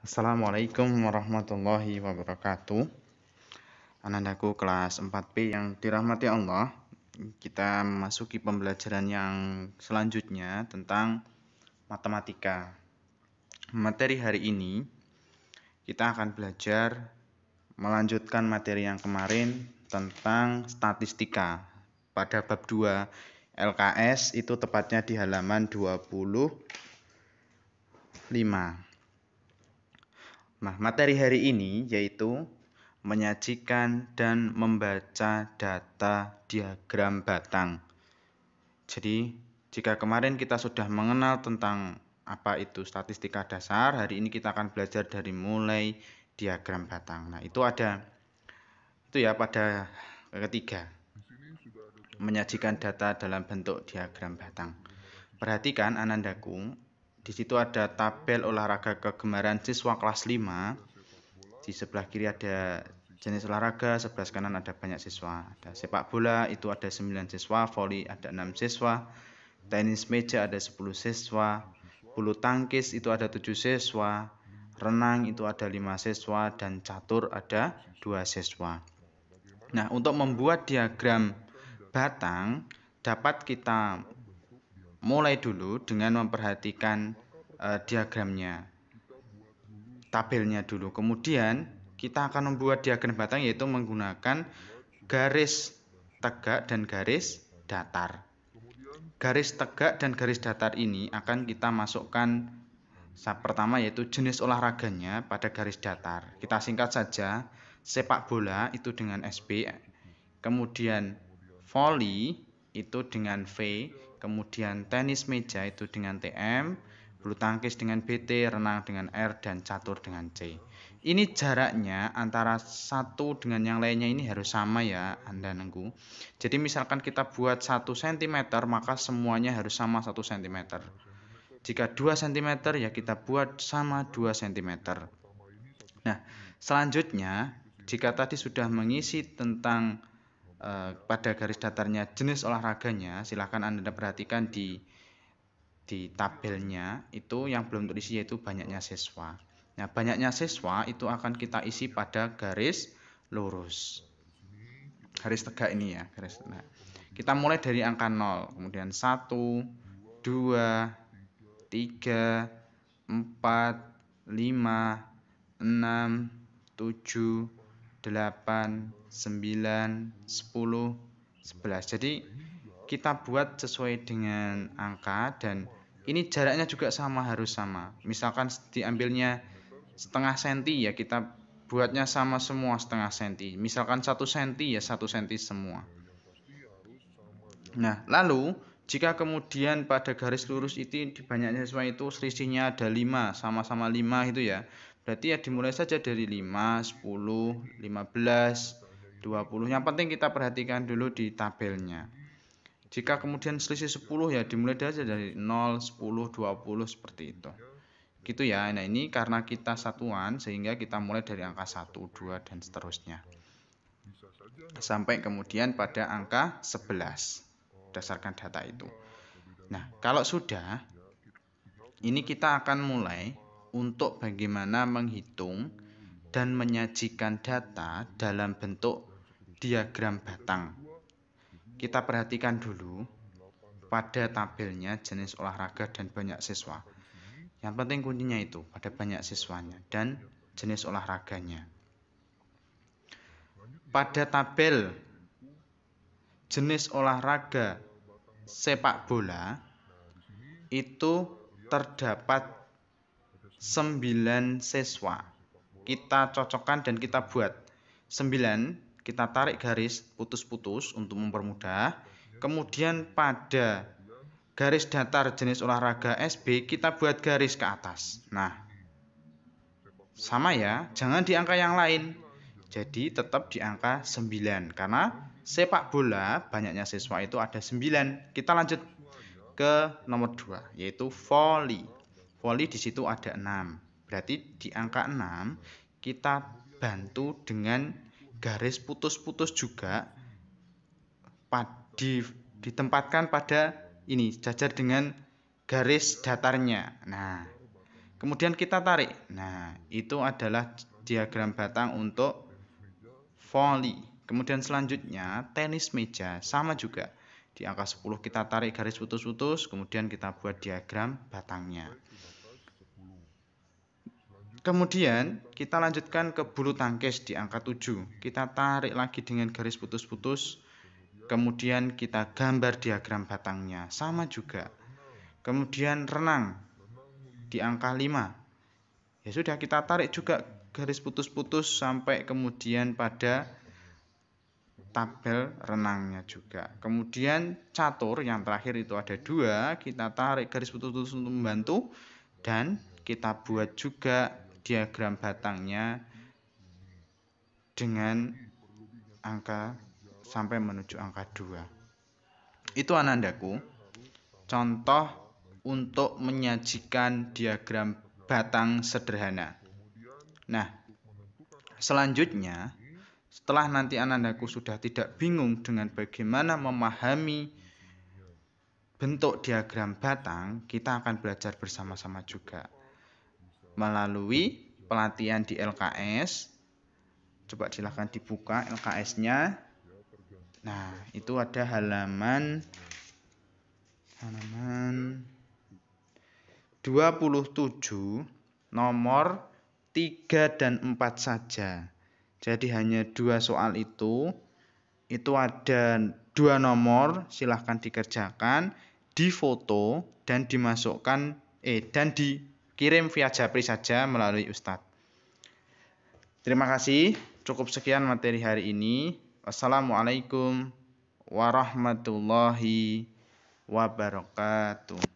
Assalamualaikum warahmatullahi wabarakatuh. Anandaku kelas 4B yang dirahmati Allah, kita memasuki pembelajaran yang selanjutnya tentang matematika. Materi hari ini kita akan belajar melanjutkan materi yang kemarin tentang statistika. Pada bab 2 LKS itu tepatnya di halaman 25. Nah, materi hari ini yaitu menyajikan dan membaca data diagram batang. Jadi, jika kemarin kita sudah mengenal tentang apa itu statistika dasar, hari ini kita akan belajar dari mulai diagram batang. Nah, itu ya pada ketiga. Menyajikan data dalam bentuk diagram batang. Perhatikan anandaku, di situ ada tabel olahraga kegemaran siswa kelas 5. Di sebelah kiri ada jenis olahraga, sebelah kanan ada banyak siswa. Ada sepak bola, itu ada 9 siswa, voli ada 6 siswa, tenis meja ada 10 siswa, bulu tangkis itu ada 7 siswa, renang itu ada 5 siswa, dan catur ada 2 siswa. Nah, untuk membuat diagram batang, dapat kita mulai dulu dengan memperhatikan diagramnya. Tabelnya dulu. Kemudian kita akan membuat diagram batang yaitu menggunakan garis tegak dan garis datar. Garis tegak dan garis datar ini akan kita masukkan pertama yaitu jenis olahraganya pada garis datar. Kita singkat saja, sepak bola itu dengan SB, kemudian voli itu dengan V, kemudian tenis meja itu dengan TM, bulu tangkis dengan BT, renang dengan R, dan catur dengan C. Ini jaraknya antara satu dengan yang lainnya ini harus sama ya Anda nunggu. Jadi misalkan kita buat 1 cm maka semuanya harus sama 1 cm. Jika 2 cm ya kita buat sama 2 cm. Nah, selanjutnya jika tadi sudah mengisi tentang pada garis datarnya jenis olahraganya, silahkan Anda perhatikan di tabelnya itu yang belum terisi yaitu banyaknya siswa. Nah, banyaknya siswa itu akan kita isi pada garis lurus. Garis tegak ini ya, garis. Nah, kita mulai dari angka 0, kemudian 1, 2, 3, 4, 5, 6, 7, 8, 9, 10, 11. Jadi kita buat sesuai dengan angka dan ini jaraknya juga sama, harus sama. Misalkan diambilnya setengah senti ya kita buatnya sama semua setengah senti. Misalkan 1 senti ya 1 senti semua. Nah, lalu jika kemudian pada garis lurus itu di banyaknya siswa itu selisihnya ada 5, sama-sama 5 itu ya. Berarti ya dimulai saja dari 5, 10, 15, 20. Yang penting kita perhatikan dulu di tabelnya. Jika kemudian selisih 10 ya dimulai saja dari 0, 10, 20 seperti itu. Gitu ya. Nah, ini karena kita satuan sehingga kita mulai dari angka 1, 2 dan seterusnya. Sampai kemudian pada angka 11 berdasarkan data itu. Nah, kalau sudah, ini kita akan mulai untuk bagaimana menghitung dan menyajikan data dalam bentuk diagram batang. Kita perhatikan dulu pada tabelnya jenis olahraga dan banyak siswa. Yang penting kuncinya itu pada banyak siswanya dan jenis olahraganya. Pada tabel jenis olahraga sepak bola itu terdapat 9 siswa. Kita cocokkan dan kita buat 9, kita tarik garis putus-putus untuk mempermudah. Kemudian pada garis datar jenis olahraga SB kita buat garis ke atas. Nah, sama ya, jangan di angka yang lain. Jadi tetap di angka 9 karena sepak bola banyaknya siswa itu ada 9. Kita lanjut ke nomor 2 yaitu voli. Voli di situ ada 6. Berarti di angka 6 kita bantu dengan garis putus-putus juga ditempatkan pada ini jajar dengan garis datarnya. Nah, Kemudian kita tarik. Nah, itu adalah diagram batang untuk voli. Kemudian selanjutnya tenis meja, sama juga. Di angka 10 kita tarik garis putus-putus, kemudian kita buat diagram batangnya. Kemudian kita lanjutkan ke bulu tangkis di angka 7. Kita tarik lagi dengan garis putus-putus, kemudian kita gambar diagram batangnya, sama juga. Kemudian renang di angka 5. Ya sudah, kita tarik juga garis putus-putus sampai kemudian pada tabel renangnya juga. Kemudian catur yang terakhir itu ada 2, kita tarik garis putus-putus untuk membantu, dan kita buat juga diagram batangnya dengan angka sampai menuju angka 2. Itu anandaku, contoh untuk menyajikan diagram batang sederhana. Nah, selanjutnya, setelah nanti anandaku sudah tidak bingung dengan bagaimana memahami bentuk diagram batang, kita akan belajar bersama-sama juga melalui pelatihan di LKS. Coba silahkan dibuka LKS-nya. Nah, itu ada halaman 27, nomor 3 dan 4 saja. Jadi hanya 2 soal itu ada 2 nomor, silahkan dikerjakan, difoto dan dimasukkan dan dikirim via Japri saja melalui Ustadz. Terima kasih, cukup sekian materi hari ini. Wassalamualaikum warahmatullahi wabarakatuh.